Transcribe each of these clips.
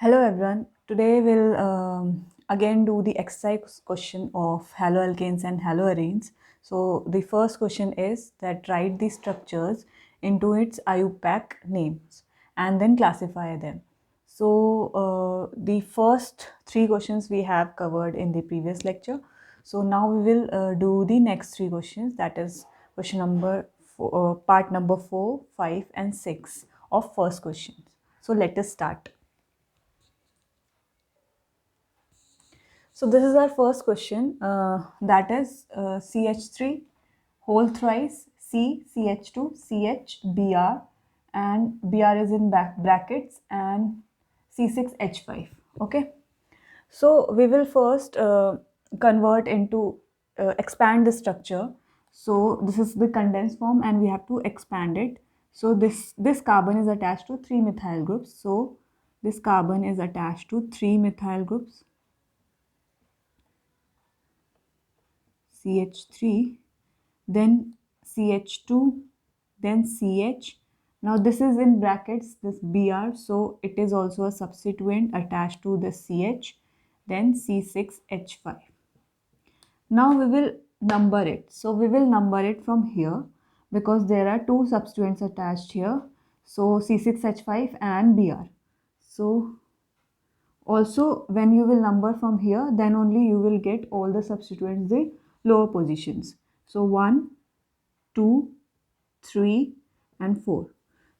Hello everyone. Today we'll again do the exercise question of haloalkanes and haloarenes. So the first question is that write the structures into its IUPAC names and then classify them. So the first three questions we have covered in the previous lecture. So now we will do the next three questions, that is question number part number 4, 5 and 6 of first questions. So let us start. So this is our first question, that is CH3 whole thrice C CH2 CH Br, and Br is in brackets, and C6H5. Okay, so we will first convert into expand the structure. So this is the condensed form and we have to expand it. So this carbon is attached to 3 methyl groups. So this carbon is attached to 3 methyl groups, CH3, then CH2, then CH. Now this is in brackets, this Br, so it is also a substituent attached to the CH, then C6H5. Now we will number it. So we will number it from here because there are two substituents attached here. So C6H5 and Br. So also when you will number from here, then only you will get all the substituents, the lower positions. So 1, 2, 3 and 4.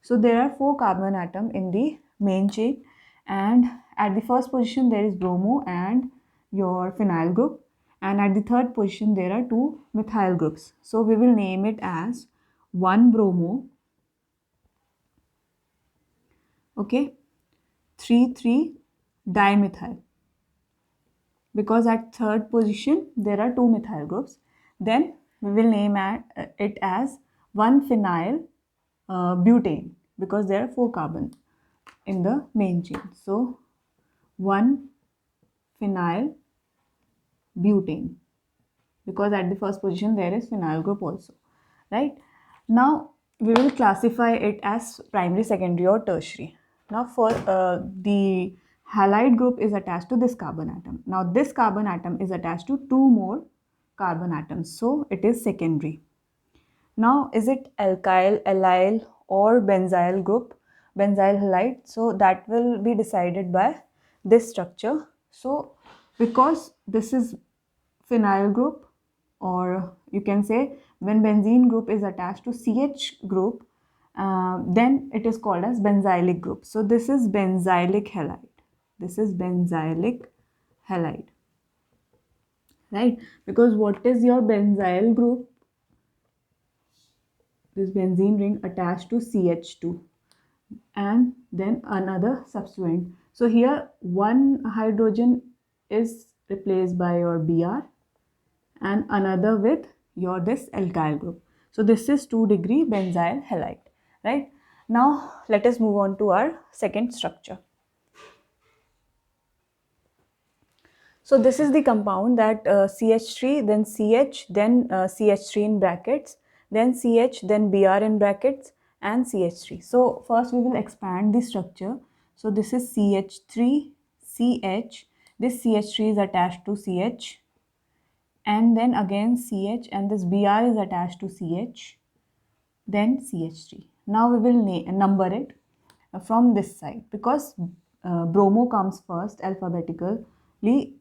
So there are 4 carbon atoms in the main chain, and at the first position there is bromo and your phenyl group, and at the third position there are 2 methyl groups. So we will name it as 1 bromo, okay, 3 dimethyl, because at third position there are 2 methyl groups. Then we will name it as 1 phenyl butane, because there are 4 carbon in the main chain. So 1 phenyl butane, because at the first position there is phenyl group also, right? Now we will classify it as primary, secondary or tertiary. Now for the halide group is attached to this carbon atom. Now this carbon atom is attached to 2 more carbon atoms, so it is secondary. Now is it alkyl, allyl or benzyl group, benzyl halide? So that will be decided by this structure. So because this is phenyl group, or you can say when benzene group is attached to CH group, then it is called as benzylic group. So this is benzylic halide. This is benzylic halide, right? Because what is your benzyl group? This benzene ring attached to CH2 and then another substituent. So here one hydrogen is replaced by your Br and another with your this alkyl group. So this is 2-degree benzyl halide, right? Now let us move on to our second structure. So this is the compound that CH3, then CH, then CH3 in brackets, then CH, then Br in brackets and CH3. So first we will expand the structure. So this is CH3, CH, this CH3 is attached to CH, and then again CH, and this Br is attached to CH, then CH3. Now we will number it from this side, because bromo comes first alphabetically,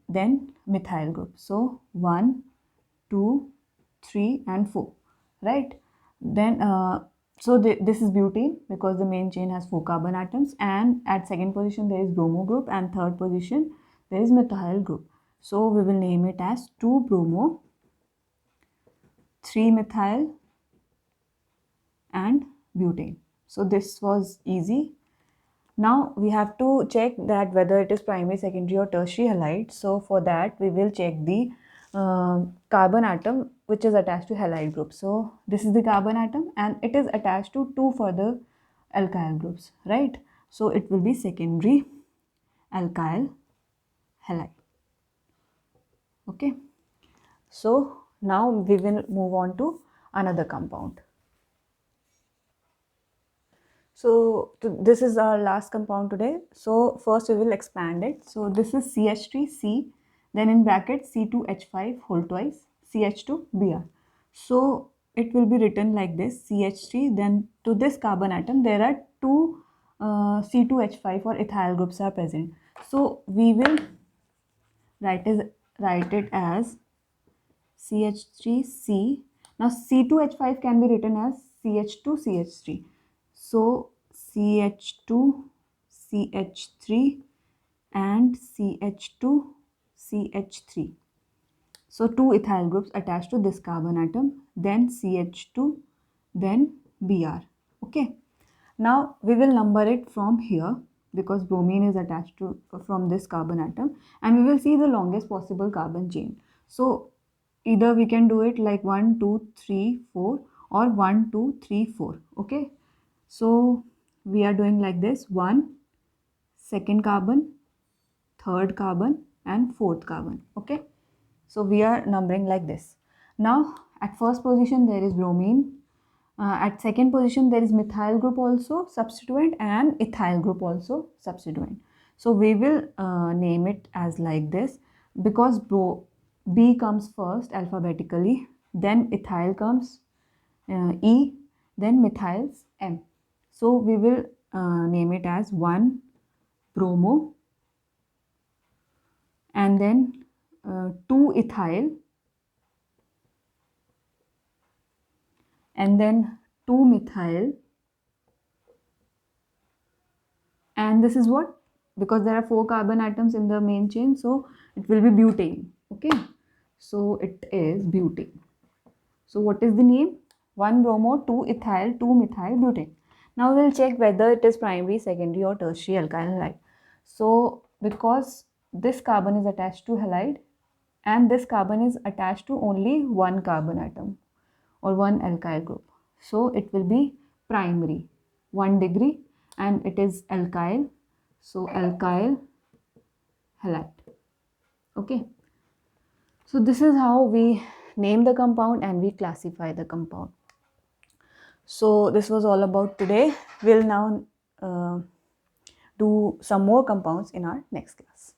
then methyl group. So 1, 2, 3 and 4, right? Then so this is butane, because the main chain has 4 carbon atoms, and at second position there is bromo group, and third position there is methyl group. So we will name it as 2 bromo, 3 methyl and butane. So this was easy. Now we have to check that whether it is primary, secondary or tertiary halide. So for that we will check the carbon atom which is attached to halide group. So this is the carbon atom and it is attached to 2 further alkyl groups, right? So it will be secondary alkyl halide. Okay. So now we will move on to another compound. So this is our last compound today. So first we will expand it. So this is CH3C, then in bracket C2H5 whole twice, CH2Br. So it will be written like this, CH3, then to this carbon atom there are two C2H5 or ethyl groups are present. So we will write it as CH3C. Now C2H5 can be written as CH2CH3. So CH2CH3 and CH2CH3. So two ethyl groups attached to this carbon atom, then CH2, then Br. Okay. Now we will number it from here because bromine is attached to from this carbon atom, and we will see the longest possible carbon chain. So either we can do it like 1, 2, 3, 4 or 1, 2, 3, 4. Okay. So we are doing like this: 1, second carbon, third carbon and fourth carbon. Okay. So we are numbering like this. Now at first position there is bromine. At second position there is methyl group also substituent and ethyl group also substituent. So we will name it as like this because B comes first alphabetically, then ethyl comes E, then methyls M. So we will name it as 1 bromo, and then 2 ethyl, and then 2 methyl, and this is what, because there are 4 carbon atoms in the main chain, so it will be butane. Okay, so it is butane. So what is the name? 1 bromo, 2 ethyl, 2 methyl butane. Now we'll check whether it is primary, secondary or tertiary alkyl halide. So because this carbon is attached to halide and this carbon is attached to only one carbon atom or one alkyl group, so it will be primary, 1 degree, and it is alkyl, so alkyl halide. Okay, so this is how we name the compound and we classify the compound. So this was all about today. We'll now do some more compounds in our next class.